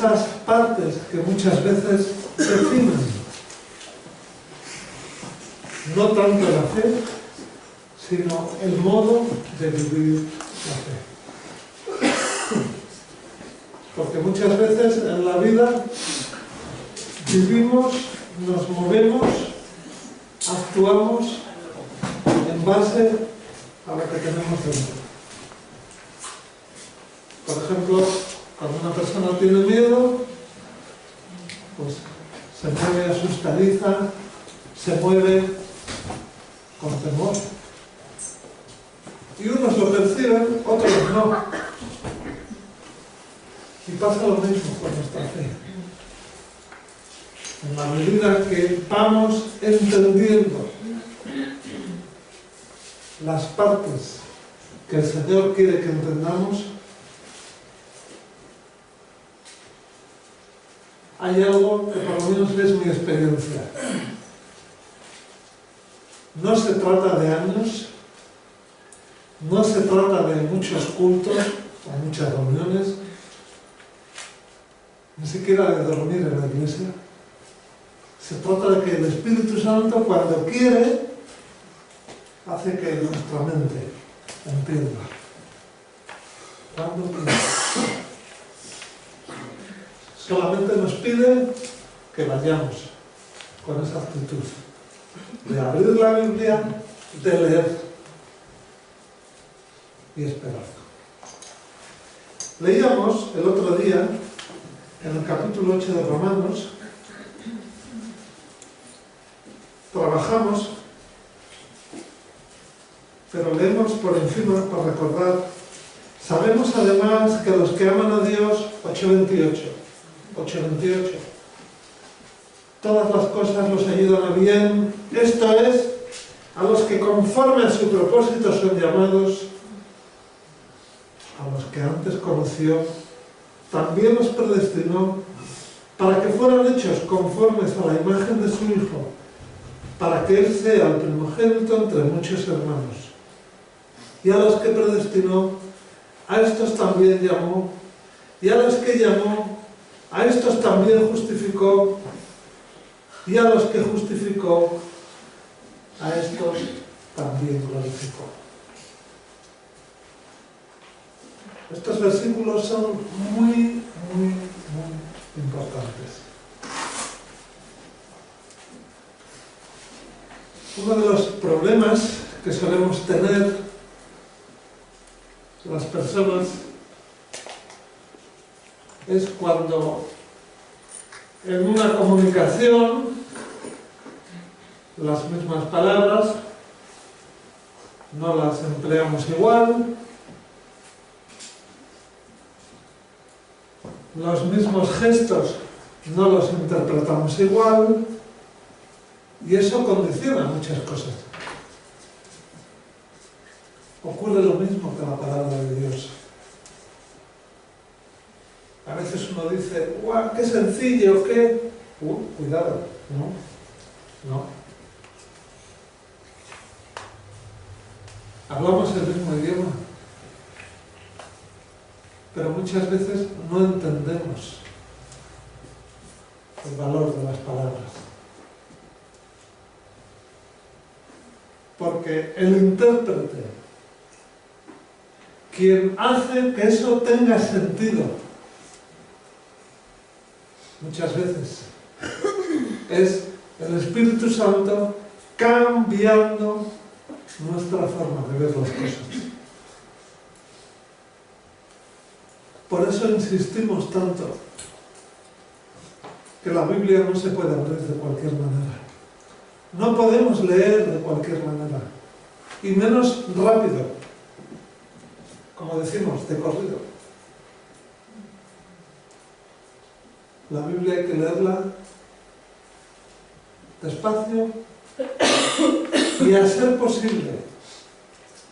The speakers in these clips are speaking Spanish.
esas partes que muchas veces definen no tanto la fe, sino el modo de vivir la fe. Porque muchas veces en la vida vivimos, nos movemos, actuamos en base a lo que tenemos dentro. Por ejemplo, cuando una persona tiene miedo, pues se mueve asustadiza, se mueve con temor. Y unos lo perciben, otros no. Y pasa lo mismo con nuestra fe. En la medida que vamos entendiendo las partes que el Señor quiere que entendamos, hay algo que por lo menos es mi experiencia. No se trata de años, no se trata de muchos cultos o muchas reuniones, ni siquiera de dormir en la iglesia. Se trata de que el Espíritu Santo, cuando quiere, hace que nuestra mente entienda. Cuando quiere. Solamente nos pide que vayamos con esa actitud de abrir la Biblia, de leer y esperar. Leíamos el otro día, en el capítulo 8 de Romanos, trabajamos, pero leemos por encima para recordar. Sabemos además que los que aman a Dios, 8:28, todas las cosas los ayudan a bien, esto es, a los que conforme a su propósito son llamados, a los que antes conoció, también los predestinó para que fueran hechos conformes a la imagen de su Hijo, para que Él sea el primogénito entre muchos hermanos. Y a los que predestinó, a estos también llamó, y a los que llamó, a estos también justificó, y a los que justificó, a estos también glorificó. Estos versículos son muy importantes. Uno de los problemas que solemos tener las personas es cuando en una comunicación las mismas palabras no las empleamos igual, los mismos gestos no los interpretamos igual, y eso condiciona muchas cosas. Ocurre lo mismo con la palabra de Dios. A veces uno dice, ¡guau, qué sencillo, qué! Cuidado, no. Hablamos el mismo idioma, pero muchas veces no entendemos el valor de las palabras. Porque el intérprete, quien hace que eso tenga sentido, muchas veces es el Espíritu Santo cambiando nuestra forma de ver las cosas. Por eso insistimos tanto que la Biblia no se puede abrir de cualquier manera. No podemos leer de cualquier manera, y menos rápido, como decimos, de corrido. La Biblia hay que leerla despacio y, a ser posible,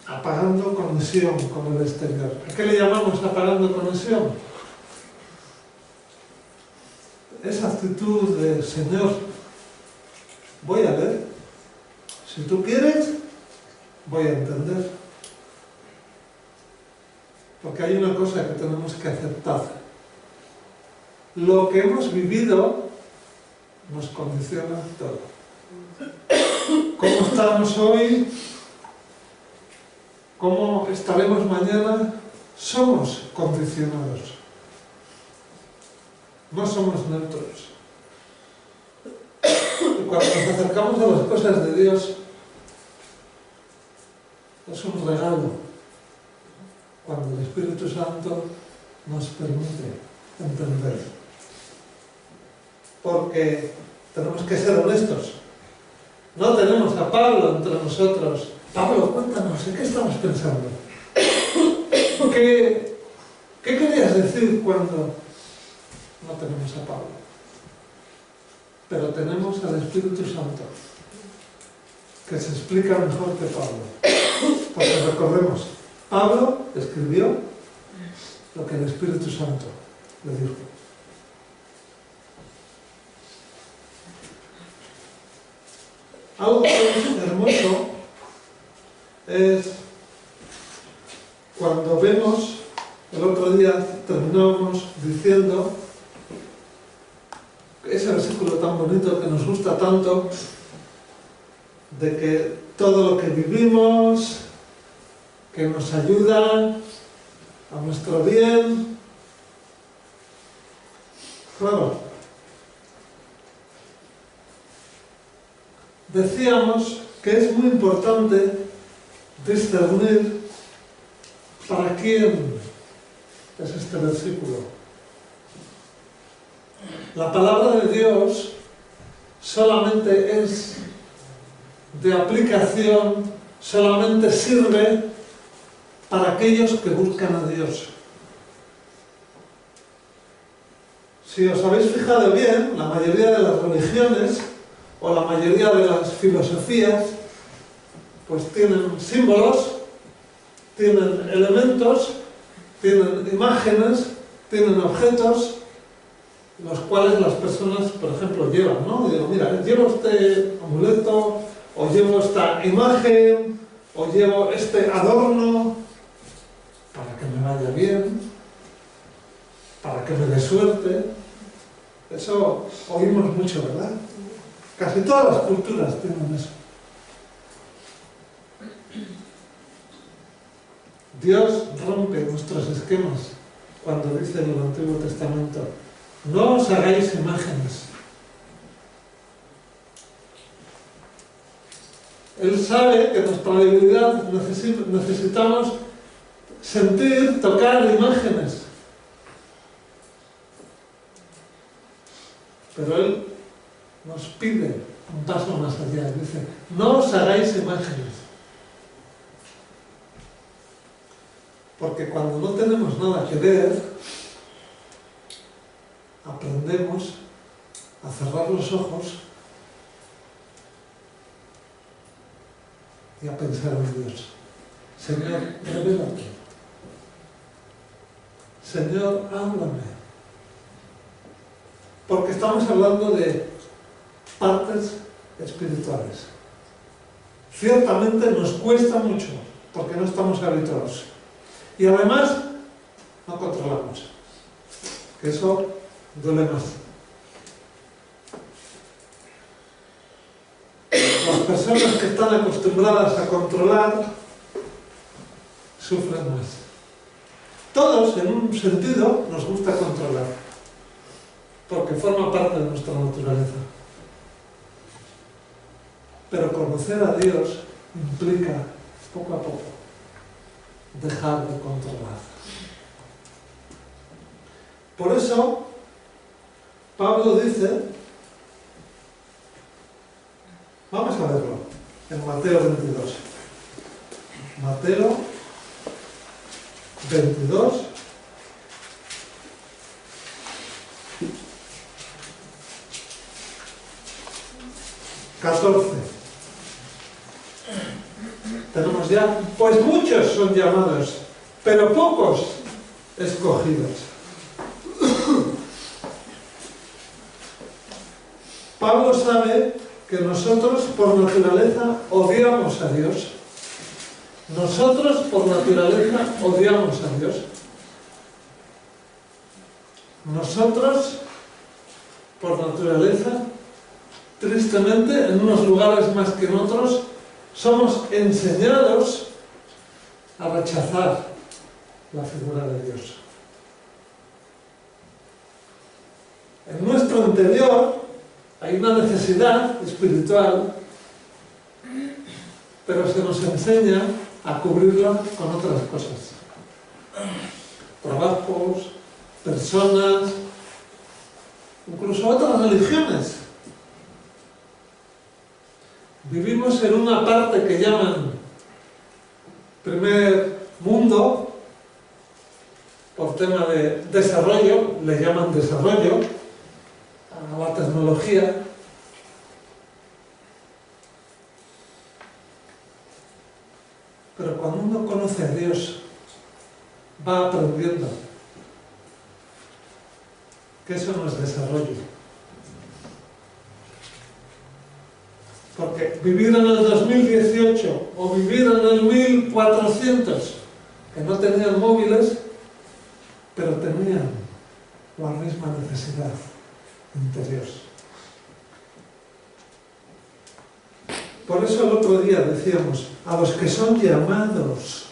apagando conexión con el exterior. ¿A qué le llamamos apagando conexión? Esa actitud de, Señor, voy a leer, si tú quieres, voy a entender. Porque hay una cosa que tenemos que aceptar. lo que hemos vivido nos condiciona todo. ¿Cómo estamos hoy? ¿Cómo estaremos mañana? Somos condicionados. No somos neutros. Y cuando nos acercamos a las cosas de Dios, es un regalo. Cuando el Espíritu Santo nos permite entender. Porque tenemos que ser honestos. No tenemos a Pablo entre nosotros. Pablo, cuéntanos, ¿en qué estabas pensando? ¿Qué querías decir cuando no tenemos a Pablo? Pero tenemos al Espíritu Santo, que se explica mejor que Pablo. Porque recordemos, Pablo escribió lo que el Espíritu Santo le dijo. Algo que es hermoso es cuando vemos, el otro día terminábamos diciendo ese versículo tan bonito que nos gusta tanto, de que todo lo que vivimos, que nos ayuda a nuestro bien, claro, decíamos que es muy importante discernir para quién es este versículo. La palabra de Dios solamente es de aplicación, solamente sirve para aquellos que buscan a Dios. Si os habéis fijado bien, la mayoría de las religiones o la mayoría de las filosofías pues tienen símbolos, tienen elementos, tienen imágenes, tienen objetos, los cuales las personas, por ejemplo, llevan, ¿no? Digo, mira, llevo este amuleto, o llevo esta imagen, o llevo este adorno, para que me vaya bien, para que me dé suerte. Eso oímos mucho, ¿verdad? Casi todas las culturas tienen eso. Dios rompe nuestros esquemas cuando dice en el Antiguo Testamento: no os hagáis imágenes. Él sabe que en nuestra debilidad necesitamos sentir, tocar imágenes. Pero Él nos pide un paso más allá. Dice: no os hagáis imágenes. Porque cuando no tenemos nada que ver, aprendemos a cerrar los ojos y a pensar en Dios. Señor, revélate. Señor, háblame. Porque estamos hablando de partes espirituales. Ciertamente nos cuesta mucho, porque no estamos habituados. Y además, no controlamos. Que eso duele más. Las personas que están acostumbradas a controlar sufren más. Todos, en un sentido, nos gusta controlar, porque forma parte de nuestra naturaleza. Pero conocer a Dios implica, poco a poco, dejar de controlar. Por eso, Pablo dice, vamos a verlo, en Mateo 22. Mateo 22. Tenemos ya, pues muchos son llamados, pero pocos escogidos. Pablo sabe que nosotros por naturaleza odiamos a Dios. Nosotros por naturaleza odiamos a Dios. Nosotros por naturaleza, tristemente, en unos lugares más que en otros, somos enseñados a rechazar la figura de Dios. En nuestro interior hay una necesidad espiritual, pero se nos enseña a cubrirla con otras cosas. Trabajos, personas, incluso otras religiones. Vivimos en una parte que llaman primer mundo, por tema de desarrollo, le llaman desarrollo a la tecnología. Pero cuando uno conoce a Dios, va aprendiendo que eso no es desarrollo. Porque vivir en el 2018 o vivir en el 1400, que no tenían móviles, pero tenían la misma necesidad interior. Por eso el otro día decíamos, a los que son llamados.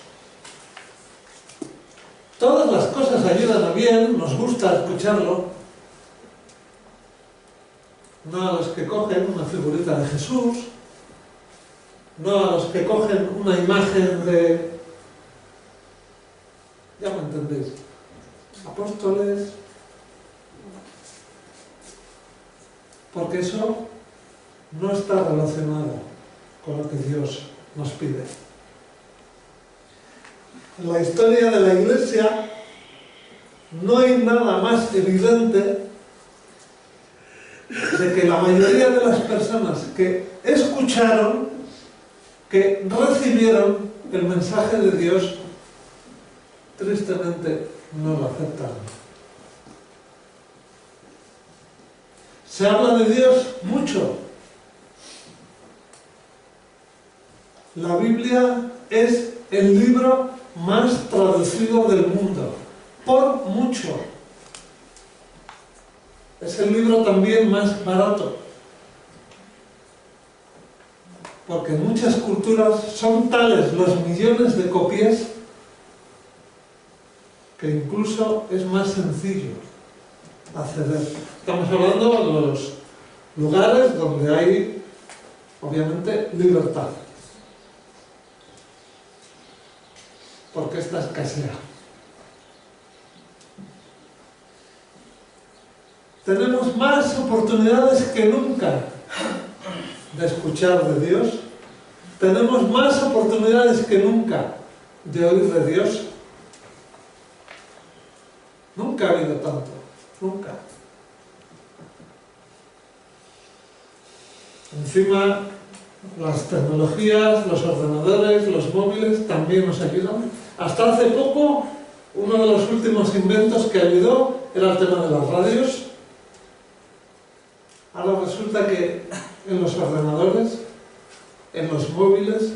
Todas las cosas ayudan a bien, nos gusta escucharlo. No a los que cogen una figurita de Jesús, no a los que cogen una imagen de, ya me entendéis, apóstoles, porque eso no está relacionado con lo que Dios nos pide. En la historia de la Iglesia no hay nada más evidente de que la mayoría de las personas que escucharon, que recibieron el mensaje de Dios, tristemente no lo aceptaron. Se habla de Dios mucho. La Biblia es el libro más traducido del mundo, por mucho. Es el libro también más barato, porque en muchas culturas son tales los millones de copias que incluso es más sencillo acceder. Estamos hablando de los lugares donde hay, obviamente, libertad, porque esta escasea. Tenemos más oportunidades que nunca de escuchar de Dios. Tenemos más oportunidades que nunca de oír de Dios. Nunca ha habido tanto, nunca. Encima, las tecnologías, los ordenadores, los móviles también nos ayudan. Hasta hace poco, uno de los últimos inventos que ayudó era el tema de las radios. Ahora resulta que en los ordenadores, en los móviles,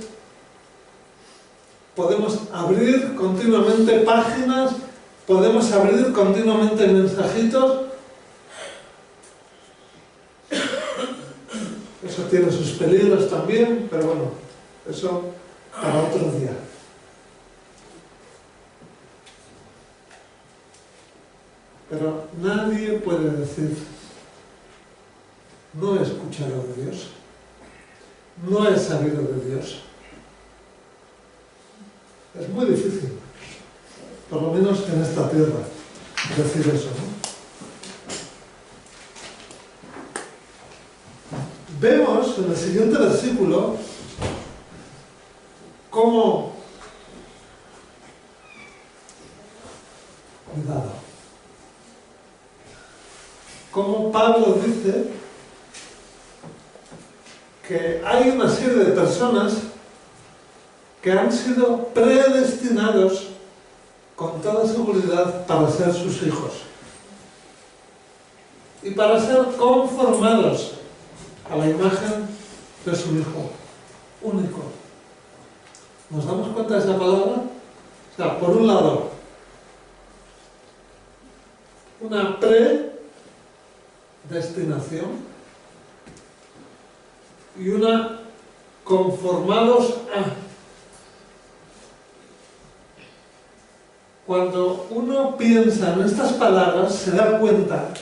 podemos abrir continuamente páginas, podemos abrir continuamente mensajitos. Eso tiene sus peligros también, pero bueno, eso para otro día. Pero nadie puede decir, no he escuchado de Dios, no he sabido de Dios. Es muy difícil, por lo menos en esta tierra, decir eso, ¿no? Vemos en el siguiente versículo cómo, cuidado, cómo Pablo dice que hay una serie de personas que han sido predestinados con toda seguridad para ser sus hijos y para ser conformados a la imagen de su Hijo único. ¿Nos damos cuenta de esa palabra? O sea, por un lado, destinación, y una conformados a. Cuando uno piensa en estas palabras, se da cuenta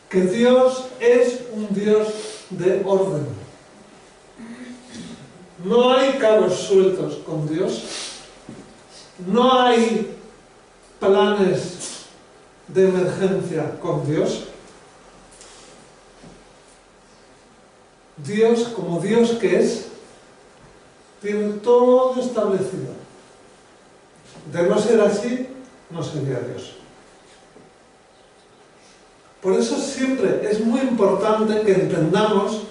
que Dios es un Dios de orden. No hay cabos sueltos con Dios. No hay planes de emergencia con Dios. Dios, como Dios que es, tiene todo establecido. De no ser así, no sería Dios. Por eso siempre es muy importante que entendamos,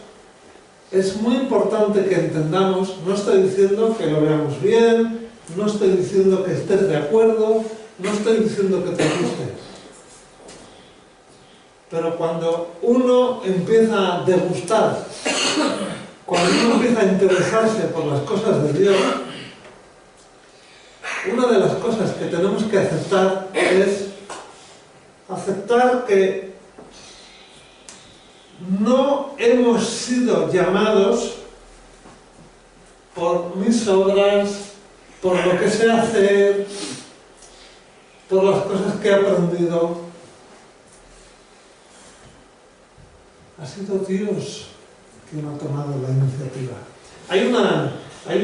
no estoy diciendo que lo veamos bien, no estoy diciendo que estés de acuerdo, no estoy diciendo que te guste. Pero cuando uno empieza a degustar, cuando uno empieza a interesarse por las cosas de Dios, una de las cosas que tenemos que aceptar es aceptar que no hemos sido llamados por mis obras, por lo que sé hacer, por las cosas que he aprendido. Ha sido Dios quien ha tomado la iniciativa. Hay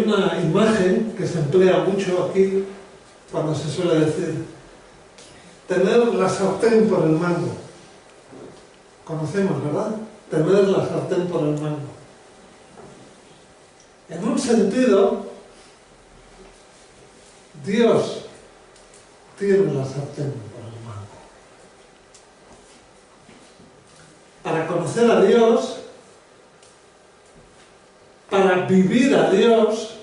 una imagen que se emplea mucho aquí cuando se suele decir tener la sartén por el mango. Conocemos, ¿verdad? Tener la sartén por el mango. En un sentido, Dios tiene la sartén por el mango. Para conocer a Dios, para vivir a Dios,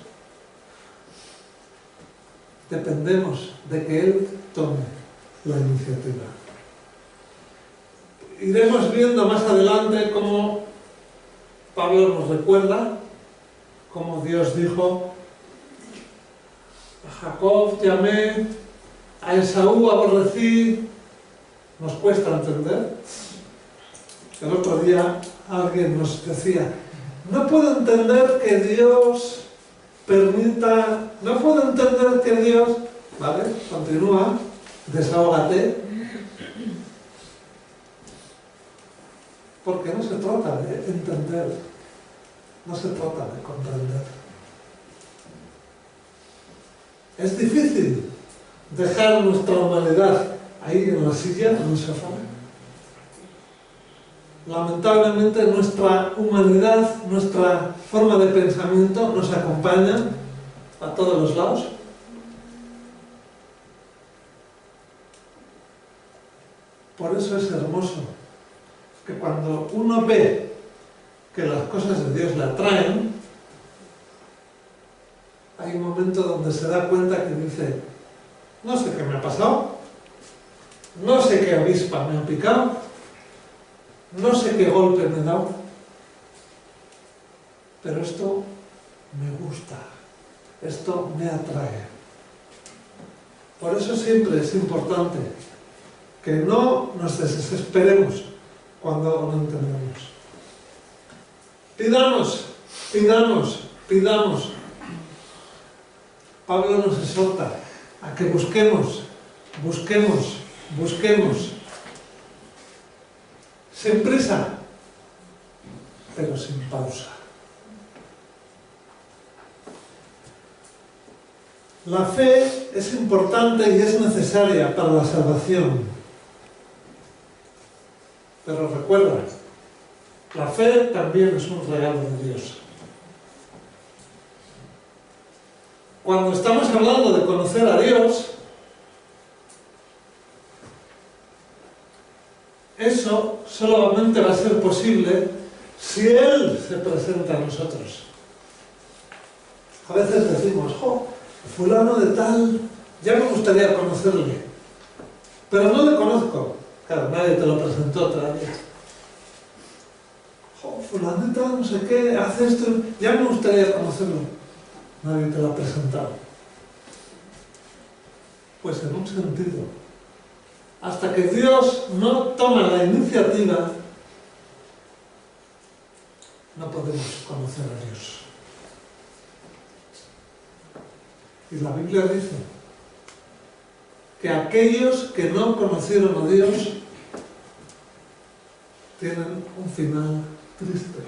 dependemos de que Él tome la iniciativa. Iremos viendo más adelante cómo Pablo nos recuerda, cómo Dios dijo: a Jacob llamé, a Esaú aborrecí. Nos cuesta entender. El otro día alguien nos decía: no puedo entender que Dios permita, no puedo entender que Dios... Vale, continúa, desahógate. Porque no se trata de entender, no se trata de comprender. Es difícil dejar nuestra humanidad ahí en la silla, en el sofá. Lamentablemente nuestra humanidad, nuestra forma de pensamiento nos acompaña a todos los lados. Por eso es hermoso que cuando uno ve que las cosas de Dios le atraen, hay un momento donde se da cuenta que dice: no sé qué me ha pasado, no sé qué avispa me ha picado, no sé qué golpe me he dado, pero esto me gusta, esto me atrae. Por eso siempre es importante que no nos desesperemos cuando no entendemos. Pidamos, pidamos, pidamos. Pablo nos exhorta a que busquemos, busquemos, busquemos. Sin prisa, pero sin pausa. La fe es importante y es necesaria para la salvación. Pero recuerda, la fe también es un regalo de Dios. Cuando estamos hablando de conocer a Dios, eso solamente va a ser posible si Él se presenta a nosotros. A veces decimos: fulano de tal, ya me gustaría conocerle, pero no le conozco. Claro, nadie te lo presentó todavía. Fulano de tal, no sé qué, hace esto, ya me gustaría conocerlo. Nadie te lo ha presentado. Pues en un sentido, hasta que Dios no toma la iniciativa, no podemos conocer a Dios. Y la Biblia dice que aquellos que no conocieron a Dios tienen un final triste.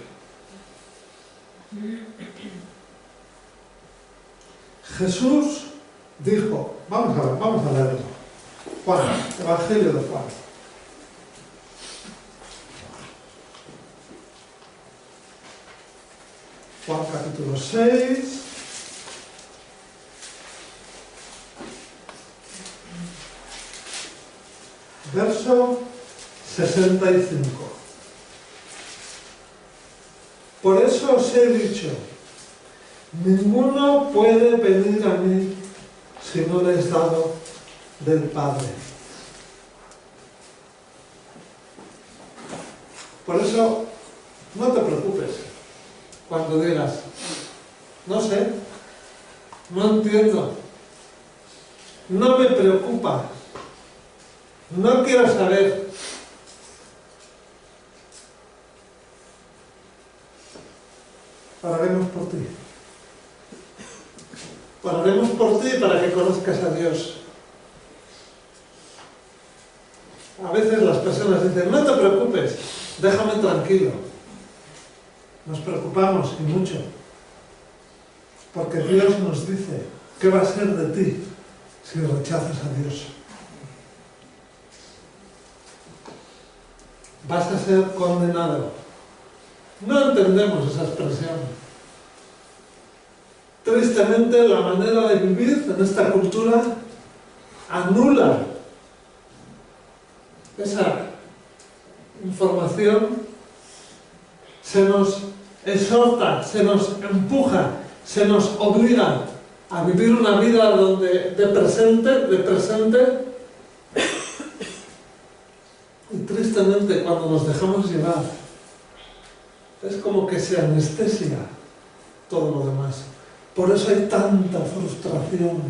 Jesús dijo, vamos a leerlo. Juan, Evangelio de Juan. Juan capítulo 6. Verso 65. Por eso os he dicho, ninguno puede venir a mí si no le es dado del Padre. Por eso, no te preocupes cuando digas, no sé, no entiendo, no me preocupa, no quiero saber. Oraremos por ti. Oraremos por ti para que conozcas a Dios. A veces las personas dicen, no te preocupes, déjame tranquilo. Nos preocupamos y mucho. Porque Dios nos dice, ¿qué va a ser de ti si rechazas a Dios? Vas a ser condenado. No entendemos esa expresión. Tristemente, la manera de vivir en esta cultura anula esa información, se nos exhorta, se nos empuja, se nos obliga a vivir una vida de presente, y tristemente cuando nos dejamos llevar, es como que se anestesia todo lo demás. Por eso hay tanta frustración,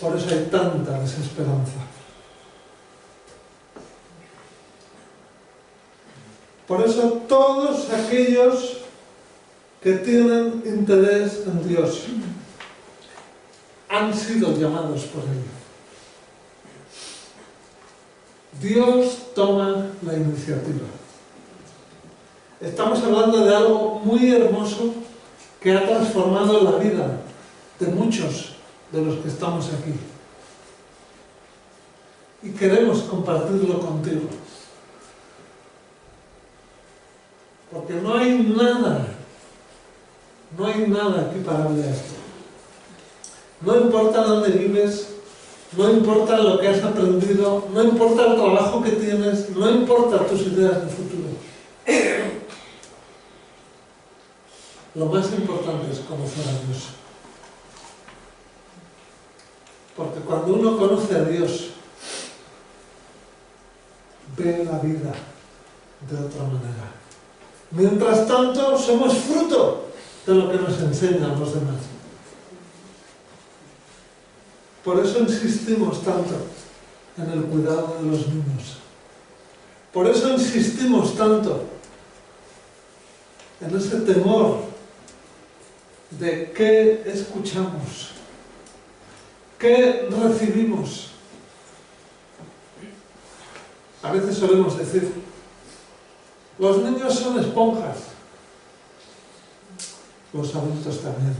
por eso hay tanta desesperanza. Por eso todos aquellos que tienen interés en Dios han sido llamados por Él. Dios toma la iniciativa. Estamos hablando de algo muy hermoso que ha transformado la vida de muchos de los que estamos aquí. Y queremos compartirlo contigo. Porque no hay nada equiparable a esto. No importa dónde vives, no importa lo que has aprendido, no importa el trabajo que tienes, no importa tus ideas de futuro. Lo más importante es conocer a Dios. Porque cuando uno conoce a Dios, ve la vida de otra manera. Mientras tanto, somos fruto de lo que nos enseñan los demás. Por eso insistimos tanto en el cuidado de los niños. Por eso insistimos tanto en ese temor de qué escuchamos, qué recibimos. A veces solemos decir, los niños son esponjas, los adultos también.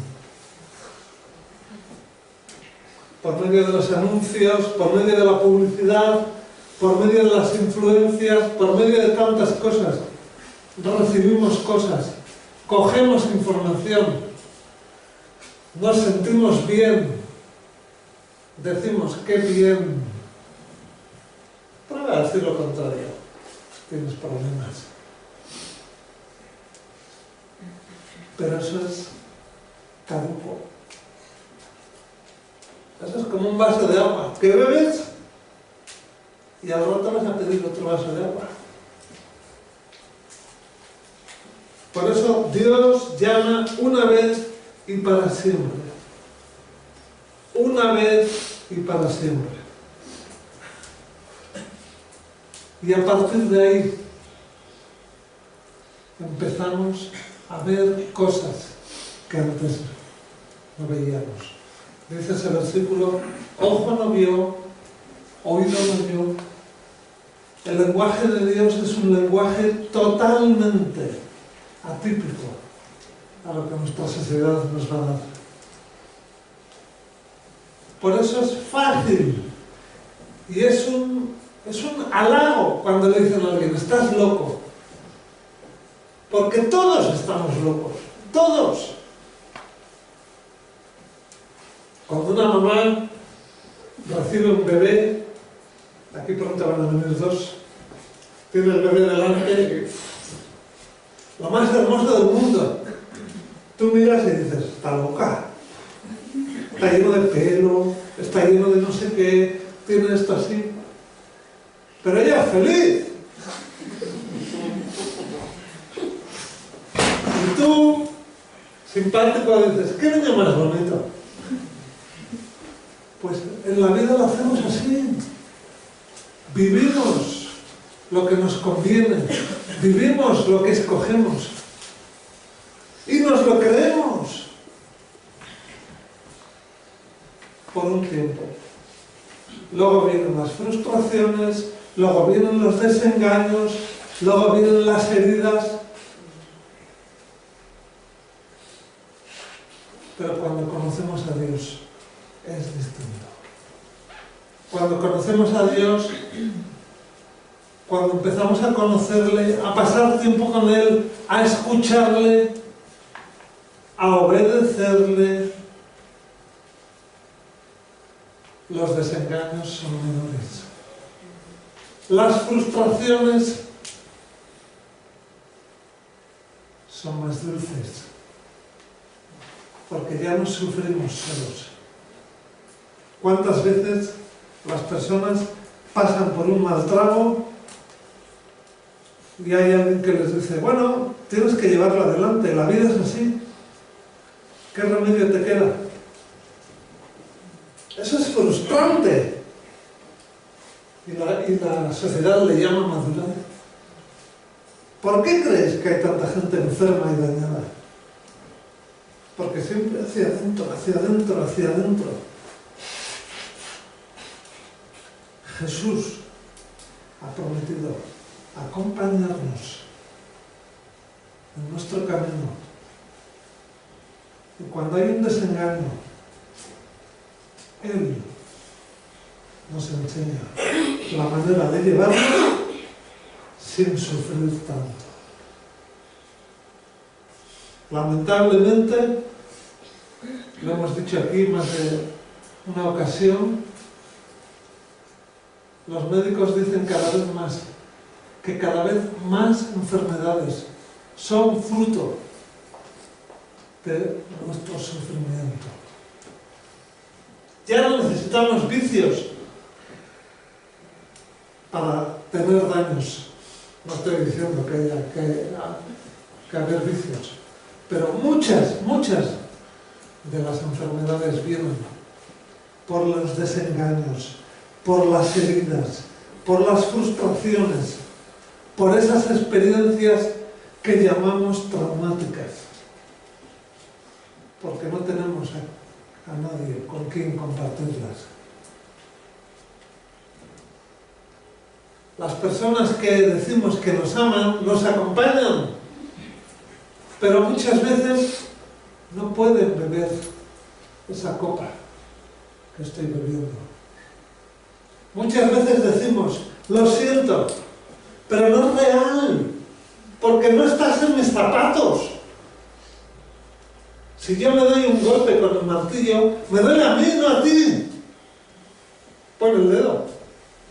Por medio de los anuncios, por medio de la publicidad, por medio de las influencias, por medio de tantas cosas, recibimos cosas, cogemos información, nos sentimos bien, decimos qué bien. Prueba a decir lo contrario, tienes problemas. Pero eso es caduco. Eso es como un vaso de agua que bebes y al rato vas a pedir otro vaso de agua. Por eso Dios llama una vez y para siempre. Una vez y para siempre. Y a partir de ahí empezamos a ver cosas que antes no veíamos. Dice ese versículo, ojo no vio, oído no oyó. El lenguaje de Dios es un lenguaje totalmente atípico a lo que nuestra sociedad nos va a dar. Por eso es fácil y es un halago cuando le dicen a alguien, estás loco. Porque todos estamos locos, todos. Cuando una mamá recibe un bebé, aquí pronto van a venir dos, tiene el bebé delante, lo más hermoso del mundo. Tú miras y dices, está loca. Está lleno de pelo, está lleno de no sé qué, tiene esto así. Pero ella es feliz. Y tú, simpático, dices, ¿qué niño más bonito? Pues en la vida lo hacemos así. Vivimos lo que nos conviene, vivimos lo que escogemos y nos lo creemos por un tiempo. Luego vienen las frustraciones, luego vienen los desengaños, luego vienen las heridas. Pero cuando conocemos a Dios es distinto. Cuando conocemos a Dios, cuando empezamos a conocerle, a pasar tiempo con Él, a escucharle, a obedecerle, los desengaños son menores. Las frustraciones son más dulces, porque ya no sufrimos solos. ¿Cuántas veces las personas pasan por un mal trago y hay alguien que les dice, bueno, tienes que llevarlo adelante, la vida es así, ¿qué remedio te queda? Eso es frustrante. Y la sociedad le llama madurez. ¿Por qué crees que hay tanta gente enferma y dañada? Porque siempre hacia adentro, hacia adentro, hacia adentro. Jesús ha prometido acompañarnos en nuestro camino. Y cuando hay un desengaño, Él nos enseña la manera de llevarlo sin sufrir tanto. Lamentablemente, lo hemos dicho aquí más de una ocasión, los médicos dicen cada vez más que cada vez más enfermedades son fruto de nuestro sufrimiento. Ya no necesitamos vicios para tener daños. No estoy diciendo que haya que haber vicios, pero muchas de las enfermedades vienen por los desengaños, por las heridas, por las frustraciones, por esas experiencias que llamamos traumáticas, porque no tenemos a nadie con quien compartirlas. Las personas que decimos que nos aman, nos acompañan, pero muchas veces no pueden beber esa copa que estoy bebiendo. Muchas veces decimos, lo siento, pero no es real, porque no estás en mis zapatos. Si yo me doy un golpe con el martillo, me duele a mí, no a ti. Pon el dedo.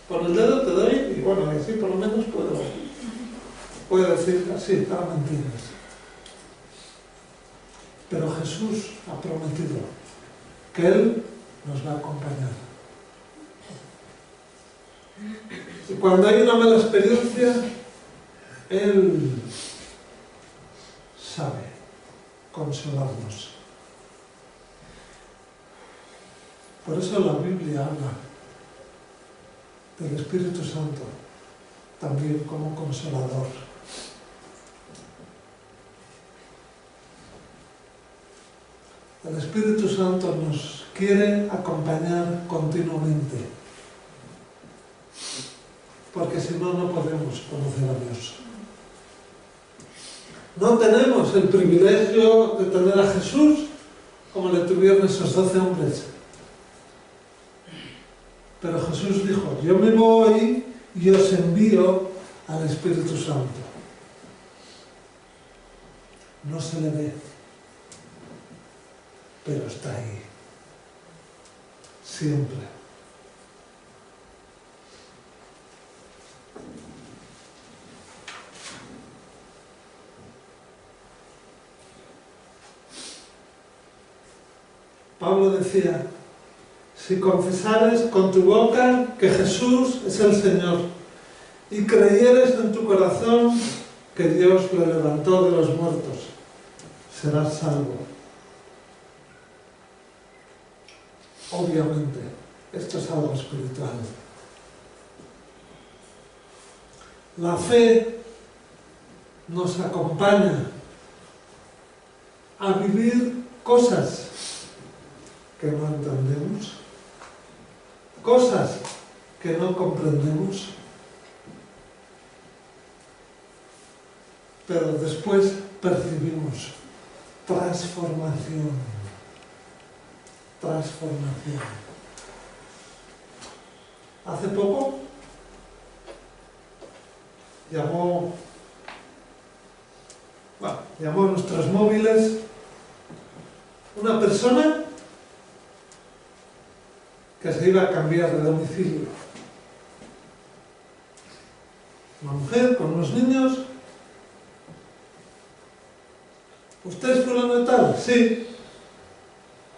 Con el dedo te doy y bueno, así por lo menos puedo decir así, para mentiras. Pero Jesús ha prometido que Él nos va a acompañar. Y cuando hay una mala experiencia, Él sabe consolarnos. Por eso la Biblia habla del Espíritu Santo también como consolador. El Espíritu Santo nos quiere acompañar continuamente, porque si no, no podemos conocer a Dios. No tenemos el privilegio de tener a Jesús como le tuvieron esos 12 hombres. Pero Jesús dijo, yo me voy y os envío al Espíritu Santo. No se le ve, pero está ahí, siempre. Pablo decía, si confesares con tu boca que Jesús es el Señor y creyeres en tu corazón que Dios le levantó de los muertos, serás salvo. Obviamente, esto es algo espiritual. La fe nos acompaña a vivir cosas que no entendemos, cosas que no comprendemos, pero después percibimos transformación. Hace poco llamó a nuestros móviles una persona que se iba a cambiar de domicilio. Una mujer con unos niños. ¿Usted es fulano de tal? Sí.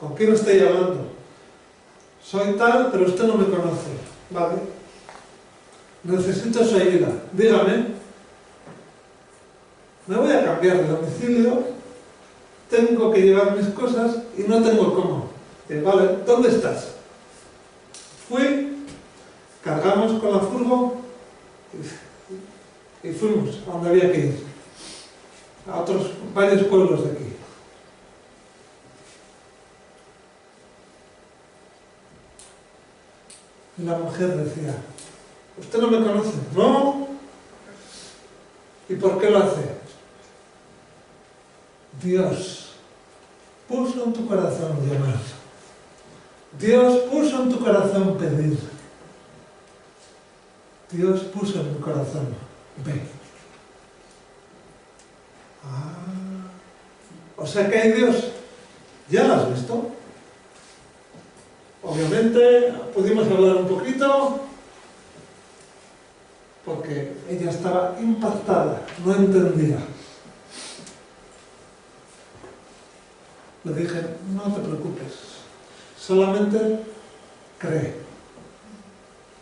¿Con quién estoy hablando? Soy tal, pero usted no me conoce. Vale. Necesito su ayuda. Dígame. Me voy a cambiar de domicilio. Tengo que llevar mis cosas y no tengo cómo. Vale, ¿dónde estás? Fui, cargamos con la furgo y fuimos a donde había que ir. A otros varios pueblos de aquí. Y la mujer decía, ¿usted no me conoce? No. ¿Y por qué lo hace? Dios puso en tu corazón llamar. Dios puso en tu corazón pedir. Dios puso en mi corazón ve. O sea que hay Dios. ¿Ya lo has visto? Obviamente pudimos hablar un poquito porque ella estaba impactada, no entendía. Le dije, no te preocupes, solamente cree.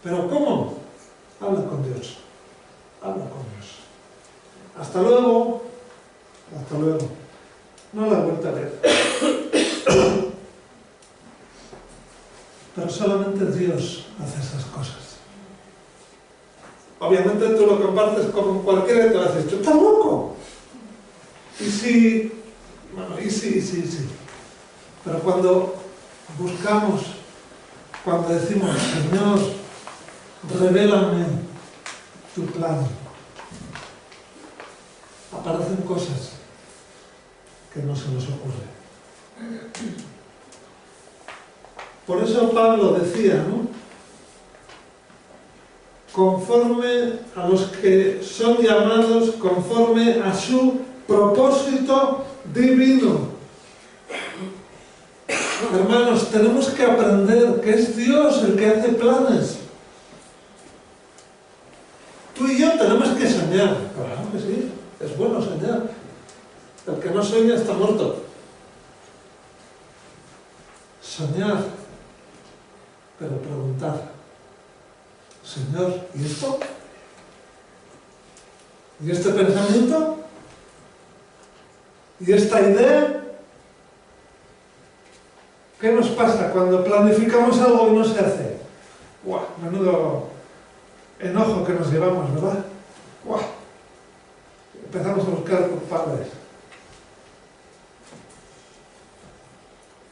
¿Pero cómo? Habla con Dios. Habla con Dios. Hasta luego. Hasta luego. No la he vuelto a ver. Pero solamente Dios hace esas cosas. Obviamente tú lo compartes con cualquiera y te vas a decir, ¿estás loco? Y sí, bueno, y sí. Pero cuando buscamos, cuando decimos, Señor, revélame tu plan, aparecen cosas que no se nos ocurre. Por eso Pablo decía, ¿no? Conforme a los que son llamados, conforme a su propósito divino. Hermanos, tenemos que aprender que es Dios el que hace planes. Tú y yo tenemos que soñar. Claro que sí, es bueno soñar. El que no sueña está muerto. Soñar, pero preguntar, Señor, ¿y esto? ¿Y este pensamiento? ¿Y esta idea? ¿Qué nos pasa cuando planificamos algo y no se hace? ¡Guau! Menudo enojo que nos llevamos, ¿verdad? ¡Guau! Empezamos a buscar culpables.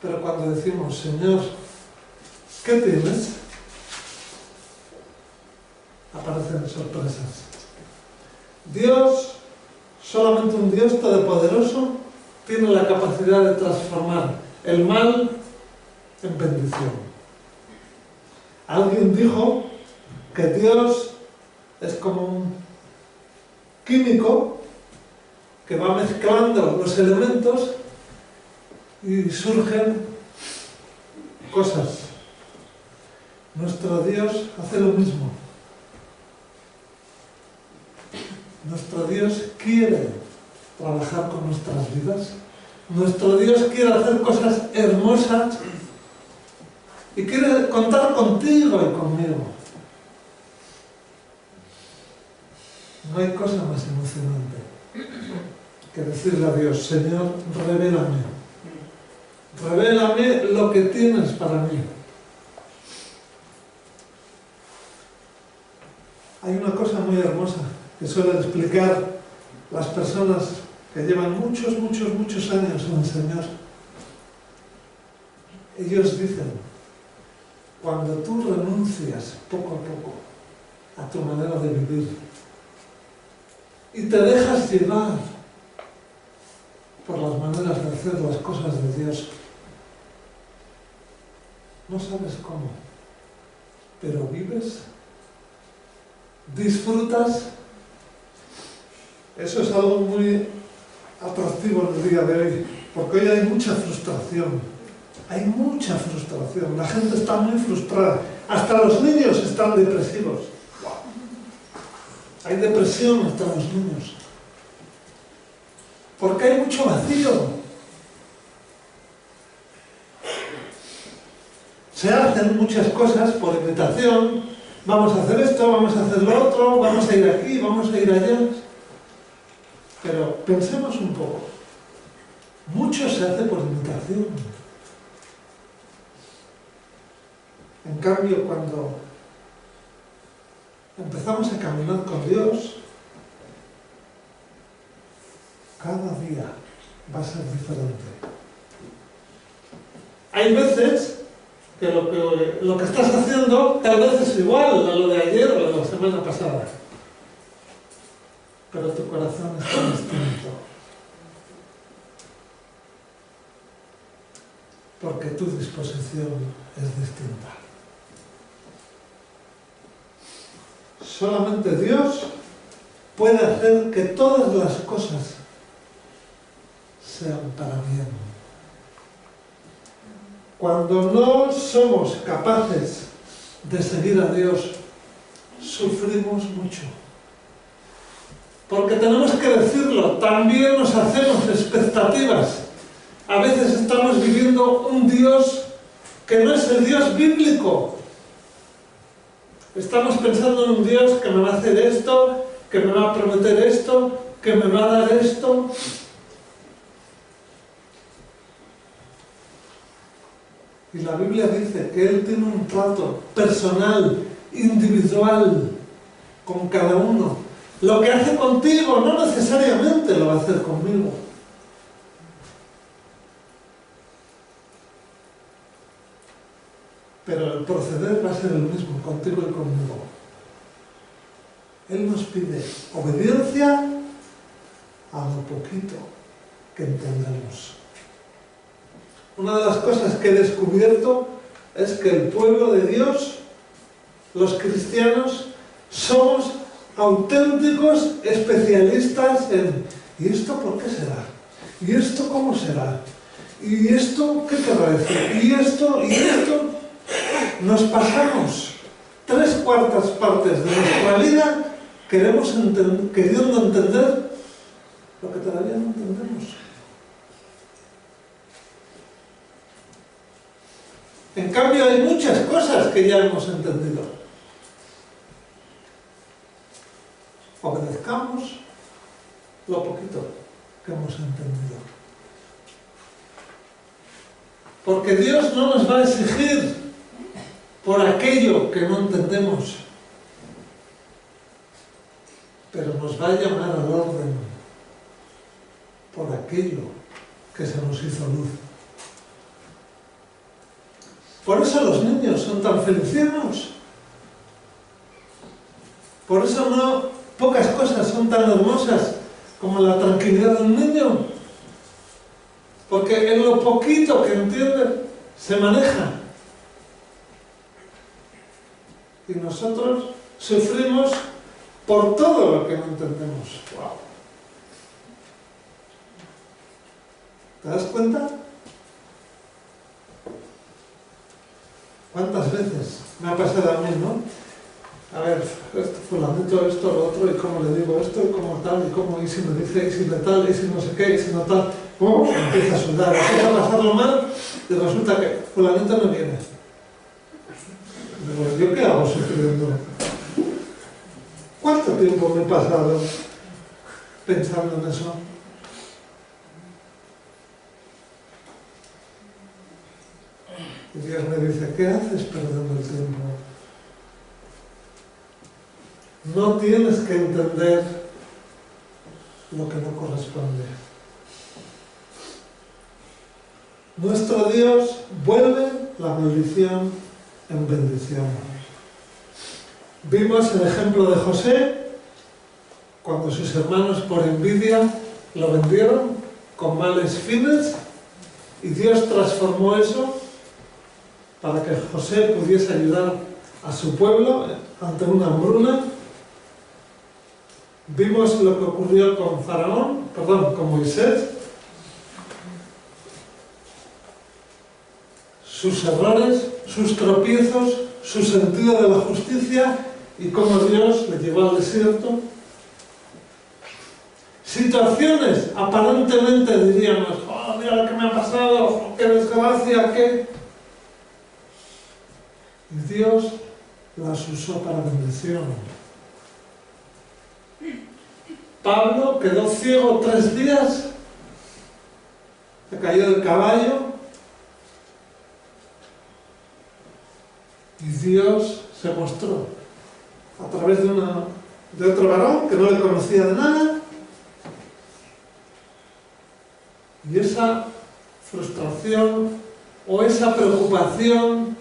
Pero cuando decimos, Señor, ¿qué tienes?, aparecen sorpresas. Dios, solamente un Dios todopoderoso, tiene la capacidad de transformar el mal en bendición. Alguien dijo que Dios es como un químico que va mezclando los elementos y surgen cosas. Nuestro Dios hace lo mismo. Nuestro Dios quiere trabajar con nuestras vidas. Nuestro Dios quiere hacer cosas hermosas y quiere contar contigo y conmigo. No hay cosa más emocionante que decirle a Dios, Señor, revélame. Revélame lo que tienes para mí. Hay una cosa muy hermosa que suelen explicar las personas que llevan muchos años en el Señor. Ellos dicen, cuando tú renuncias poco a poco a tu manera de vivir y te dejas llevar por las maneras de hacer las cosas de Dios, no sabes cómo, pero vives, disfrutas. Eso es algo muy atractivo en el día de hoy, porque hoy hay mucha frustración. Hay mucha frustración. La gente está muy frustrada. Hasta los niños están depresivos. Hay depresión hasta los niños. Porque hay mucho vacío. Se hacen muchas cosas por imitación. Vamos a hacer esto, vamos a hacer lo otro, vamos a ir aquí, vamos a ir allá. Pero pensemos un poco. Mucho se hace por imitación. En cambio, cuando empezamos a caminar con Dios, cada día va a ser diferente. Hay veces que lo que estás haciendo tal vez es igual a lo de ayer o de la semana pasada, pero tu corazón está distinto, porque tu disposición es distinta. Solamente Dios puede hacer que todas las cosas sean para bien. Cuando no somos capaces de seguir a Dios, sufrimos mucho. Porque tenemos que decirlo, también nos hacemos expectativas. A veces estamos viviendo un Dios que no es el Dios bíblico. Estamos pensando en un Dios que me va a hacer esto, que me va a prometer esto, que me va a dar esto. Y la Biblia dice que Él tiene un trato personal, individual, con cada uno. Lo que hace contigo no necesariamente lo va a hacer conmigo. Pero el proceder va a ser el mismo, contigo y conmigo. Él nos pide obediencia a lo poquito que entendemos. Una de las cosas que he descubierto es que el pueblo de Dios, los cristianos, somos auténticos especialistas en ¿y esto por qué será? ¿Y esto cómo será? ¿Y esto qué querrá decir? ¿Y esto? Nos pasamos 3/4 partes de nuestra vida queriendo entender lo que todavía no entendemos. En cambio, hay muchas cosas que ya hemos entendido. Obedezcamos lo poquito que hemos entendido. Porque Dios no nos va a exigir por aquello que no entendemos, pero nos va a llamar al orden por aquello que se nos hizo luz. Por eso los niños son tan felicianos. Por eso pocas cosas son tan hermosas como la tranquilidad de un niño. Porque en lo poquito que entiende se maneja. Y nosotros sufrimos por todo lo que no entendemos. ¡Wow! ¿Te das cuenta? ¿Cuántas veces me ha pasado a mí, no? A ver, esto fulanito, esto, lo otro, y cómo le digo esto, y cómo tal, y cómo, y si me dice, y si le tal, y si no sé qué, y si no tal. Empieza a sudar, empieza a pasarlo mal, y resulta que fulanito no viene. Digo, ¿yo qué hago sufriendo? ¿Cuánto tiempo me he pasado pensando en eso? Y Dios me dice, ¿qué haces perdiendo el tiempo? No tienes que entender lo que no corresponde. Nuestro Dios vuelve la maldición en bendición. Vimos el ejemplo de José, cuando sus hermanos por envidia lo vendieron con males fines, y Dios transformó eso para que José pudiese ayudar a su pueblo ante una hambruna. Vimos lo que ocurrió con Moisés, sus errores, sus tropiezos, su sentido de la justicia y cómo Dios le llevó al desierto. Situaciones aparentemente diríamos, oh, mira lo que me ha pasado, oh, qué desgracia, qué... Y Dios las usó para bendición. Pablo quedó ciego 3 días, se cayó del caballo y Dios se mostró a través de otro varón que no le conocía de nada, y esa frustración o esa preocupación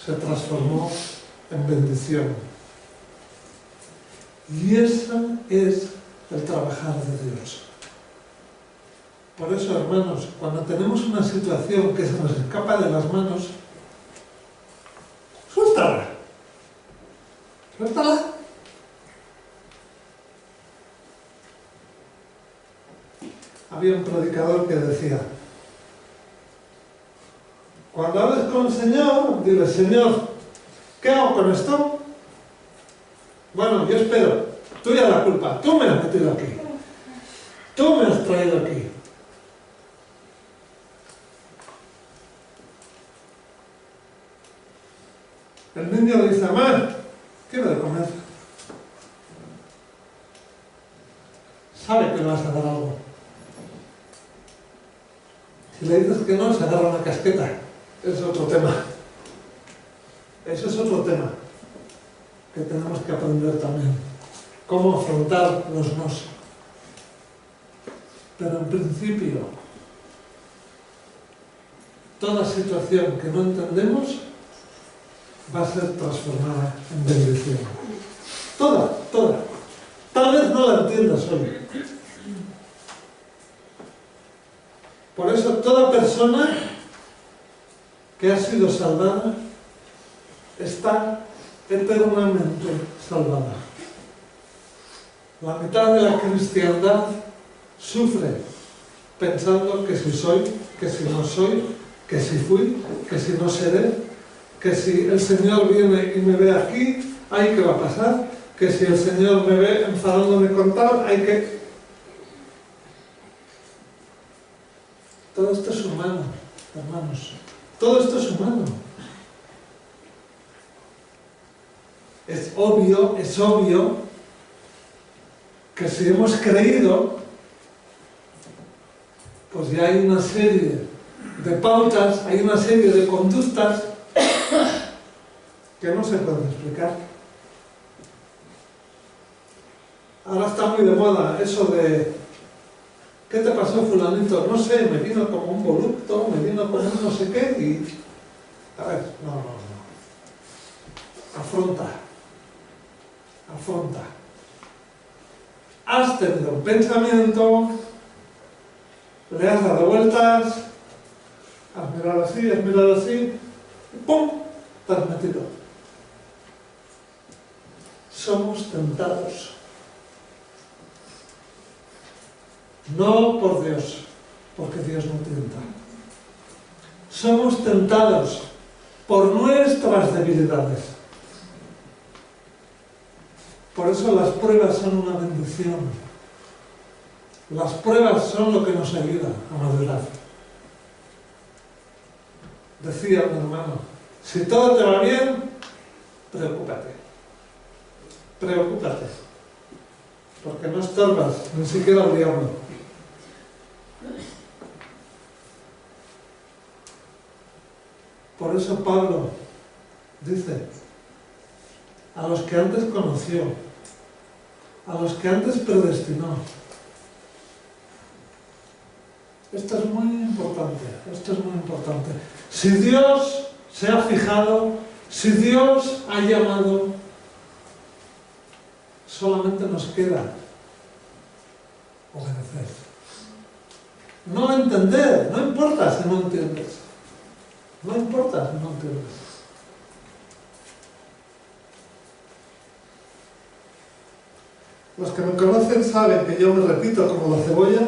se transformó en bendición. Y ese es el trabajar de Dios. Por eso, hermanos, cuando tenemos una situación que se nos escapa de las manos, suéltala. Suéltala. Había un predicador que decía, cuando hables con el Señor, dile, Señor, ¿qué hago con esto? Bueno, yo espero, tuya la culpa, tú me has metido aquí, tú me has traído aquí. El niño le dice, mamá, quiero de comer. Sabe que le vas a dar algo. Si le dices que no, se agarra una casqueta. Es otro tema. Eso es otro tema que tenemos que aprender también. Cómo afrontar los nos. Pero en principio, toda situación que no entendemos va a ser transformada en bendición. Toda, toda. Tal vez no la entiendas hoy. Por eso toda persona que ha sido salvada está eternamente salvada. La mitad de la cristiandad sufre pensando que si soy, que si no soy, que si fui, que si no seré, que si el Señor viene y me ve aquí, ay, ¿qué va a pasar? Que si el Señor me ve enfadándome con tal, hay que... Todo esto es humano, hermanos. Todo esto es humano. Es obvio que si hemos creído, pues ya hay una serie de pautas, hay una serie de conductas que no se pueden explicar. Ahora está muy de moda eso de ¿qué te pasó, fulanito? No sé, me vino como un volupto, me vino como un no sé qué, ¿Sabes? No. Afronta. Has tenido un pensamiento, le has dado vueltas, has mirado así, y ¡pum! Te has metido. Somos tentados. No por Dios, porque Dios no tienta. Somos tentados por nuestras debilidades. Por eso las pruebas son una bendición. Las pruebas son lo que nos ayuda a madurar. Decía mi hermano, si todo te va bien, preocúpate. Porque no estorbas ni siquiera al diablo. Por eso Pablo dice, a los que antes conoció, a los que antes predestinó. Esto es muy importante. Si Dios se ha fijado, si Dios ha llamado, solamente nos queda obedecer. No entender, no importa si no entiendes. No importa si no entiendes. Los que me conocen saben que yo me repito como la cebolla,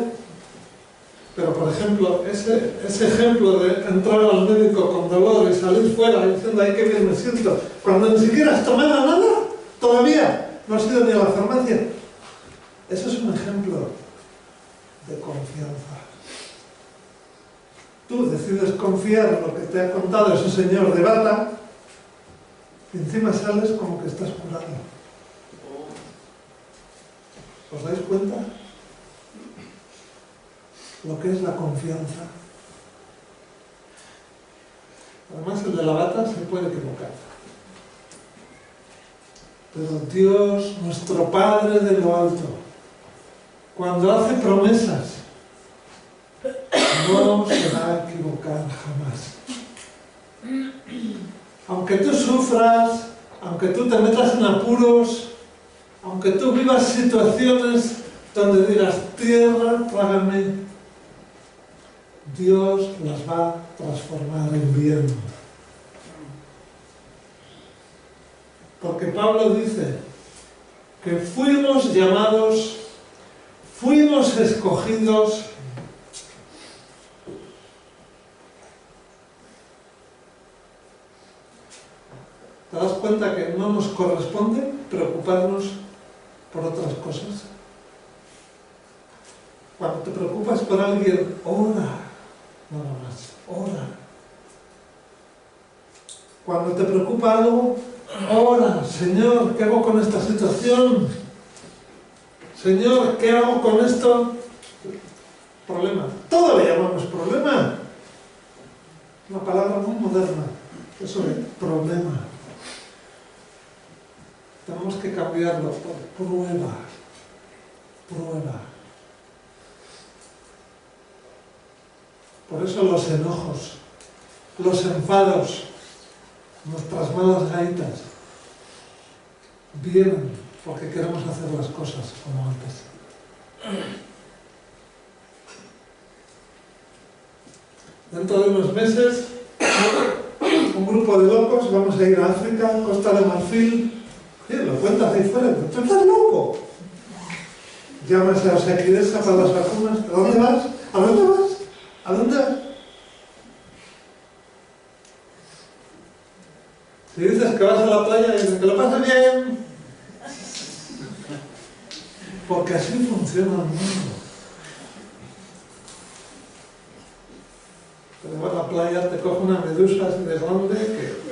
pero por ejemplo, ese ejemplo de entrar al médico con dolor y salir fuera diciendo ¡ay, qué bien me siento! Cuando ni siquiera has tomado nada, todavía no has ido ni a la farmacia. Eso es un ejemplo de confianza. Tú decides confiar en lo que te ha contado ese señor de bata y encima sales como que estás curado. ¿Os dais cuenta? Lo que es la confianza. Además, el de la bata se puede equivocar. Pero Dios, nuestro Padre de lo alto, cuando hace promesas, no se va a equivocar jamás. Aunque tú sufras, aunque tú te metas en apuros, aunque tú vivas situaciones donde digas, tierra, trágame, Dios las va a transformar en bien. Porque Pablo dice que fuimos llamados, fuimos escogidos ¿Te das cuenta que no nos corresponde preocuparnos por otras cosas? Cuando te preocupas por alguien, ora, nada más, ora. Cuando te preocupa algo, ora, Señor, ¿qué hago con esta situación? Señor, ¿qué hago con esto? Problema. Todo le llamamos problema. Una palabra muy moderna. Eso de problema. Tenemos que cambiarlo por prueba. Prueba. Por eso los enojos, los enfados, nuestras malas gaitas, vienen porque queremos hacer las cosas como antes. Dentro de unos meses, un grupo de locos vamos a ir a África, Costa de Marfil. Oye, lo cuentas ahí fuera, ¿tú estás loco? Llamas a Osequidesa para las vacunas. ¿A dónde vas? ¿A dónde vas? ¿A dónde vas? Si dices que vas a la playa, dices que lo pases bien. Porque así funciona el mundo. Te vas a la playa, te coge una medusa así de grande que...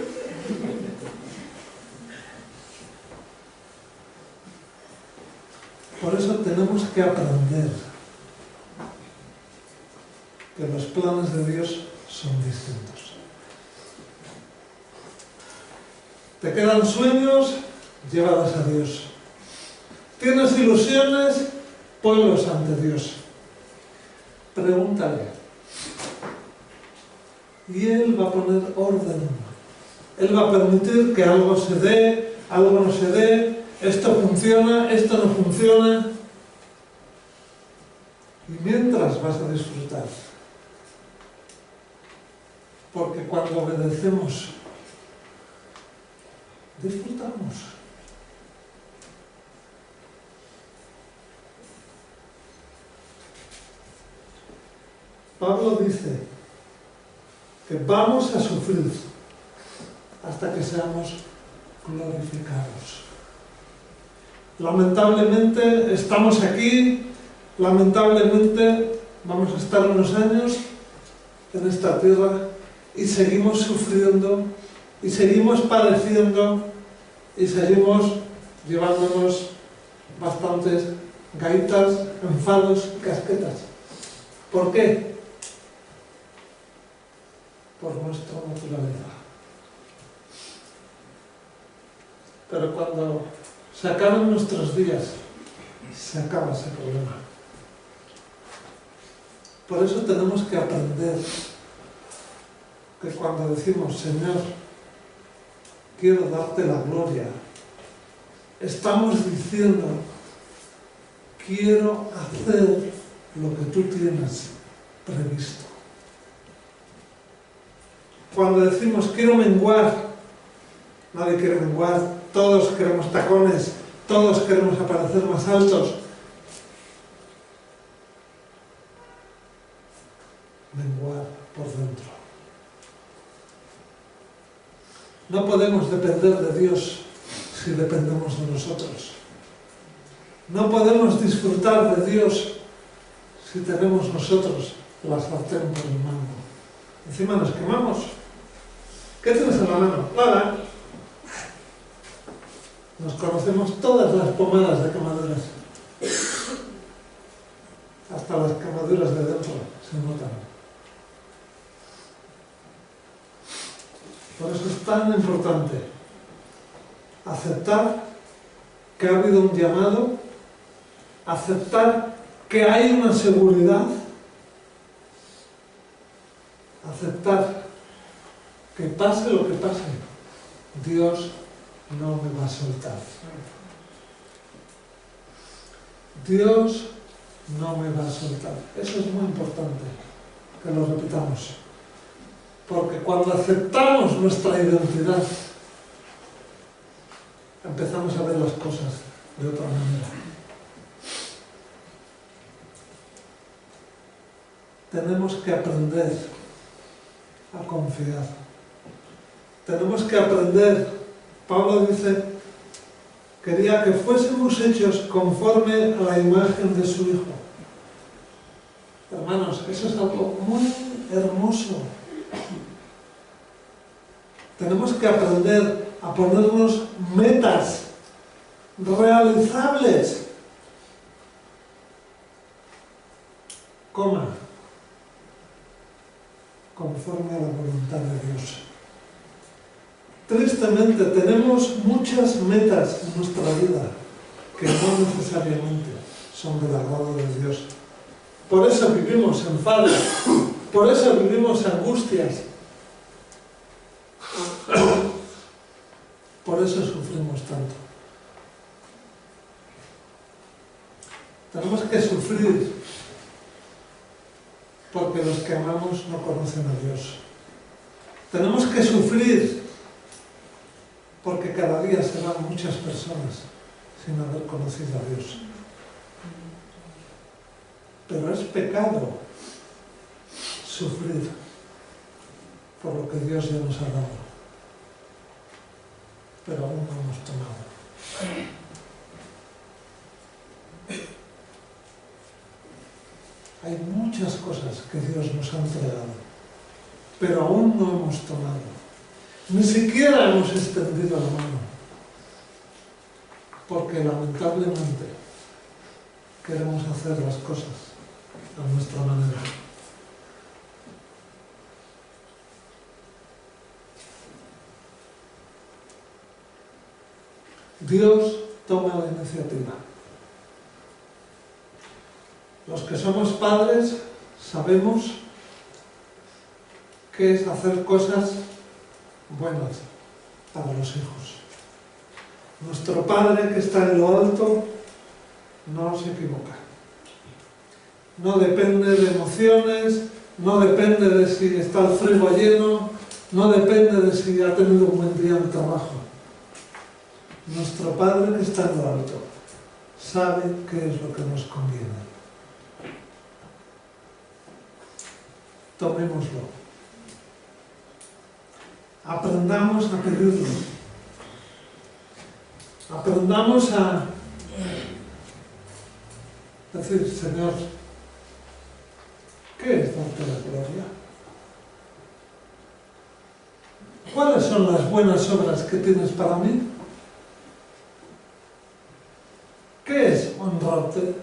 Por eso tenemos que aprender que los planes de Dios son distintos. Te quedan sueños, llévalos a Dios. Tienes ilusiones, ponlos ante Dios. Pregúntale. Y Él va a poner orden Él va a permitir que algo se dé, algo no se dé, esto funciona, esto no funciona. Y mientras vas a disfrutar. Porque cuando obedecemos, disfrutamos. Pablo dice que vamos a sufrir hasta que seamos glorificados. Lamentablemente estamos aquí, lamentablemente vamos a estar unos años en esta tierra y seguimos sufriendo y seguimos padeciendo y seguimos llevándonos bastantes gaitas, enfados y casquetas. ¿Por qué? Por nuestra naturaleza. Pero cuando se acaban nuestros días, se acaba ese problema. Por eso tenemos que aprender que cuando decimos, Señor, quiero darte la gloria, estamos diciendo, quiero hacer lo que tú tienes previsto. Cuando decimos, quiero menguar, nadie quiere menguar, todos queremos tacones, todos queremos aparecer más altos. Menguar por dentro. No podemos depender de Dios si dependemos de nosotros. No podemos disfrutar de Dios si tenemos nosotros la sartén por el mango. Encima nos quemamos. ¿Qué tienes en la mano? Nada. Nos conocemos todas las pomadas de quemaduras. Hasta las quemaduras de dentro se notan. Por eso es tan importante aceptar que ha habido un llamado, aceptar que hay una seguridad, aceptar que pase lo que pase, Dios no me va a soltar. Dios no me va a soltar. Eso es muy importante, que lo repitamos. Porque cuando aceptamos nuestra identidad, empezamos a ver las cosas de otra manera. Tenemos que aprender a confiar. Tenemos que aprender. Pablo dice, quería que fuésemos hechos conforme a la imagen de su Hijo. Hermanos, eso es algo muy hermoso. Tenemos que aprender a ponernos metas realizables. Conforme a la voluntad de Dios. Tristemente tenemos muchas metas en nuestra vida que no necesariamente son del agrado de Dios. Por eso vivimos enfados, por eso vivimos angustias, por eso sufrimos tanto. Tenemos que sufrir porque los que amamos no conocen a Dios. Tenemos que sufrir porque cada día se van muchas personas sin haber conocido a Dios. Pero es pecado sufrir por lo que Dios ya nos ha dado. Pero aún no hemos tomado. Hay muchas cosas que Dios nos ha entregado, pero aún no hemos tomado. Ni siquiera hemos extendido la mano, porque lamentablemente queremos hacer las cosas a nuestra manera. Dios toma la iniciativa. Los que somos padres sabemos qué es hacer cosas buenas para los hijos. Nuestro Padre que está en lo alto no se equivoca. No depende de emociones, no depende de si está el frigo lleno, no depende de si ha tenido un buen día de trabajo. Nuestro Padre que está en lo alto sabe qué es lo que nos conviene. Tomémoslo. Aprendamos a pedirlo. Aprendamos a decir, Señor, ¿qué es darte la gloria? ¿Cuáles son las buenas obras que tienes para mí? ¿Qué es honrarte?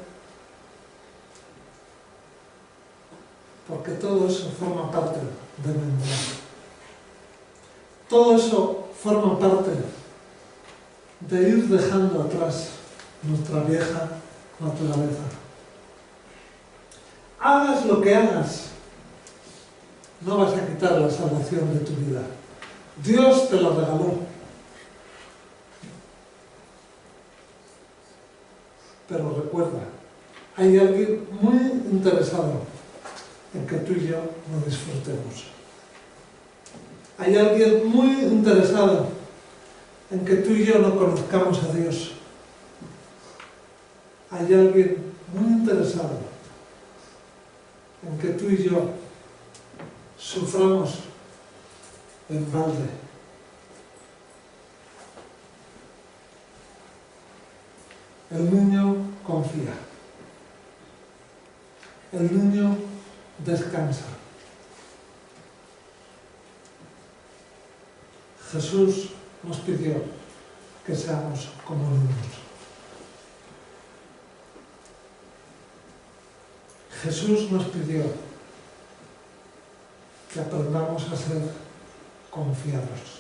Porque todo eso forma parte de mi vida. Todo eso forma parte de ir dejando atrás nuestra vieja naturaleza. Hagas lo que hagas, no vas a quitar la salvación de tu vida. Dios te la regaló. Pero recuerda, hay alguien muy interesado en que tú y yo no disfrutemos. Hay alguien muy interesado en que tú y yo no conozcamos a Dios. Hay alguien muy interesado en que tú y yo suframos en balde. El niño confía. El niño descansa. Jesús nos pidió que seamos como niños. Jesús nos pidió que aprendamos a ser confiados.